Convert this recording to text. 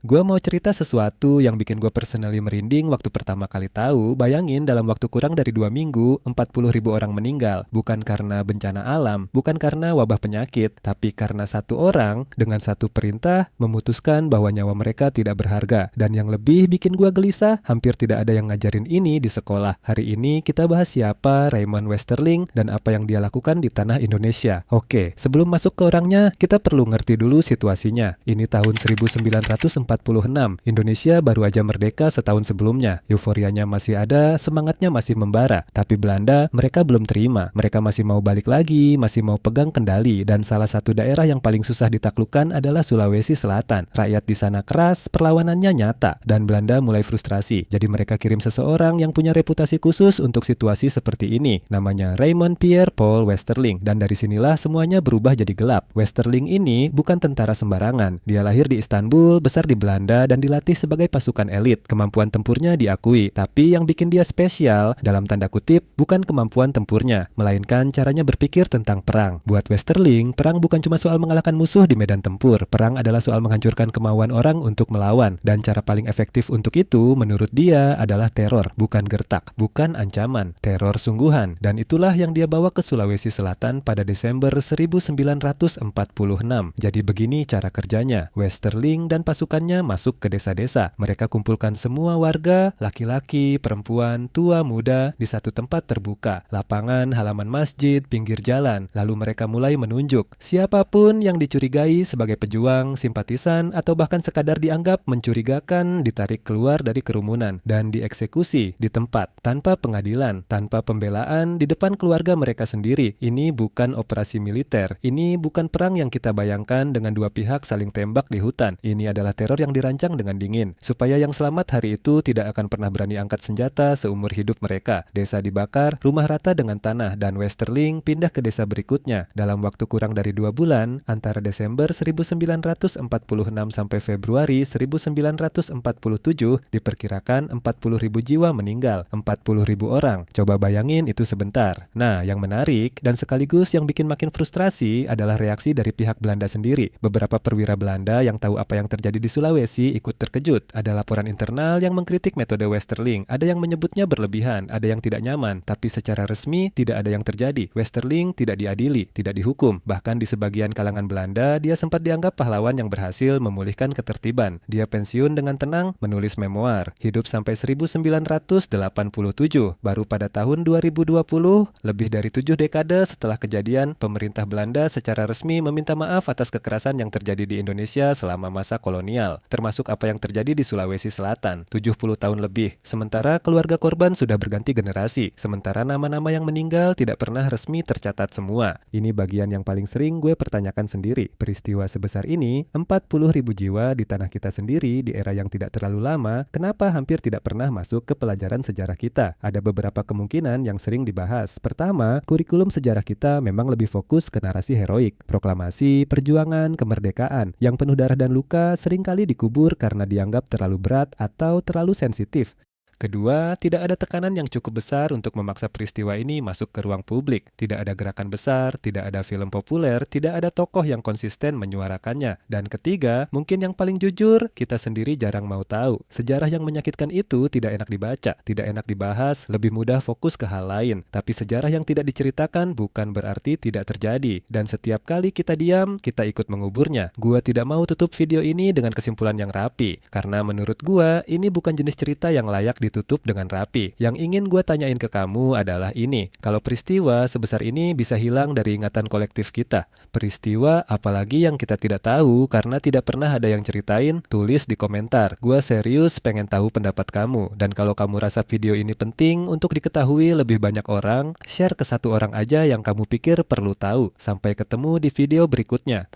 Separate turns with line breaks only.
Gua mau cerita sesuatu yang bikin gua personally merinding waktu pertama kali tahu. Bayangin dalam waktu kurang dari 2 minggu, 40.000 orang meninggal. Bukan karena bencana alam, bukan karena wabah penyakit, tapi karena satu orang dengan satu perintah memutuskan bahwa nyawa mereka tidak berharga. Dan yang lebih bikin gua gelisah, hampir tidak ada yang ngajarin ini di sekolah. Hari ini kita bahas siapa Raymond Westerling dan apa yang dia lakukan di tanah Indonesia. Oke, sebelum masuk ke orangnya, kita perlu ngerti dulu situasinya. Ini tahun 1946, Indonesia baru aja merdeka setahun sebelumnya. Euforianya masih ada, semangatnya masih membara. Tapi Belanda, mereka belum terima. Mereka masih mau balik lagi, masih mau pegang kendali. Dan salah satu daerah yang paling susah ditaklukkan adalah Sulawesi Selatan. Rakyat di sana keras, perlawanannya nyata. Dan Belanda mulai frustrasi. Jadi mereka kirim seseorang yang punya reputasi khusus untuk situasi seperti ini. Namanya Raymond Pierre Paul Westerling. Dan dari sinilah semuanya berubah jadi gelap. Westerling ini bukan tentara sembarangan. Dia lahir di Istanbul, besar di Belanda, dan dilatih sebagai pasukan elit. Kemampuan tempurnya diakui, tapi yang bikin dia spesial, dalam tanda kutip, bukan kemampuan tempurnya, melainkan caranya berpikir tentang perang. Buat Westerling, perang bukan cuma soal mengalahkan musuh di medan tempur. Perang adalah soal menghancurkan kemauan orang untuk melawan. Dan cara paling efektif untuk itu, menurut dia, adalah teror, bukan gertak, bukan ancaman, teror sungguhan. Dan itulah yang dia bawa ke Sulawesi Selatan pada Desember 1946. Jadi begini cara kerjanya. Westerling dan pasukannya masuk ke desa-desa. Mereka kumpulkan semua warga, laki-laki, perempuan, tua, muda, di satu tempat terbuka. Lapangan, halaman masjid, pinggir jalan. Lalu mereka mulai menunjuk. Siapapun yang dicurigai sebagai pejuang, simpatisan, atau bahkan sekadar dianggap mencurigakan ditarik keluar dari kerumunan dan dieksekusi di tempat, tanpa pengadilan, tanpa pembelaan, di depan keluarga mereka sendiri. Ini bukan operasi militer. Ini bukan perang yang kita bayangkan dengan dua pihak saling tembak di hutan. Ini adalah teror yang dirancang dengan dingin, supaya yang selamat hari itu tidak akan pernah berani angkat senjata seumur hidup mereka. Desa dibakar, rumah rata dengan tanah, dan Westerling pindah ke desa berikutnya. Dalam waktu kurang dari 2 bulan, antara Desember 1946 sampai Februari 1947, diperkirakan 40.000 jiwa meninggal, 40.000 orang. Coba bayangin itu sebentar. Nah, yang menarik dan sekaligus yang bikin makin frustrasi adalah reaksi dari pihak Belanda sendiri. Beberapa perwira Belanda yang tahu apa yang terjadi di Sulawesi ikut terkejut. Ada laporan internal yang mengkritik metode Westerling. Ada yang menyebutnya berlebihan, ada yang tidak nyaman. Tapi secara resmi tidak ada yang terjadi. Westerling tidak diadili, tidak dihukum. Bahkan di sebagian kalangan Belanda, dia sempat dianggap pahlawan yang berhasil memulihkan ketertiban. Dia pensiun dengan tenang, menulis memoar. Hidup sampai 1987. Baru pada tahun 2020, lebih dari 7 dekade setelah kejadian, pemerintah Belanda secara resmi meminta maaf atas kekerasan yang terjadi di Indonesia selama masa kolonial, termasuk apa yang terjadi di Sulawesi Selatan, 70 tahun lebih. Sementara keluarga korban sudah berganti generasi, sementara nama-nama yang meninggal tidak pernah resmi tercatat semua. Ini bagian yang paling sering gue pertanyakan sendiri. Peristiwa sebesar ini, 40.000 jiwa di tanah kita sendiri di era yang tidak terlalu lama, kenapa hampir tidak pernah masuk ke pelajaran sejarah kita? Ada beberapa kemungkinan yang sering dibahas. Pertama, kurikulum sejarah kita memang lebih fokus ke narasi heroik, proklamasi, perjuangan, kemerdekaan, yang penuh darah dan luka seringkali dikubur karena dianggap terlalu berat atau terlalu sensitif. Kedua, tidak ada tekanan yang cukup besar untuk memaksa peristiwa ini masuk ke ruang publik. Tidak ada gerakan besar, tidak ada film populer, tidak ada tokoh yang konsisten menyuarakannya. Dan ketiga, mungkin yang paling jujur, kita sendiri jarang mau tahu. Sejarah yang menyakitkan itu tidak enak dibaca, tidak enak dibahas, lebih mudah fokus ke hal lain. Tapi sejarah yang tidak diceritakan bukan berarti tidak terjadi. Dan setiap kali kita diam, kita ikut menguburnya. Gua tidak mau tutup video ini dengan kesimpulan yang rapi. Karena menurut gua, ini bukan jenis cerita yang layak ditutup dengan rapi. Yang ingin gue tanyain ke kamu adalah ini. Kalau peristiwa sebesar ini bisa hilang dari ingatan kolektif kita, peristiwa apalagi yang kita tidak tahu karena tidak pernah ada yang ceritain, tulis di komentar. Gue serius pengen tahu pendapat kamu. Dan kalau kamu rasa video ini penting untuk diketahui lebih banyak orang, share ke satu orang aja yang kamu pikir perlu tahu. Sampai ketemu di video berikutnya.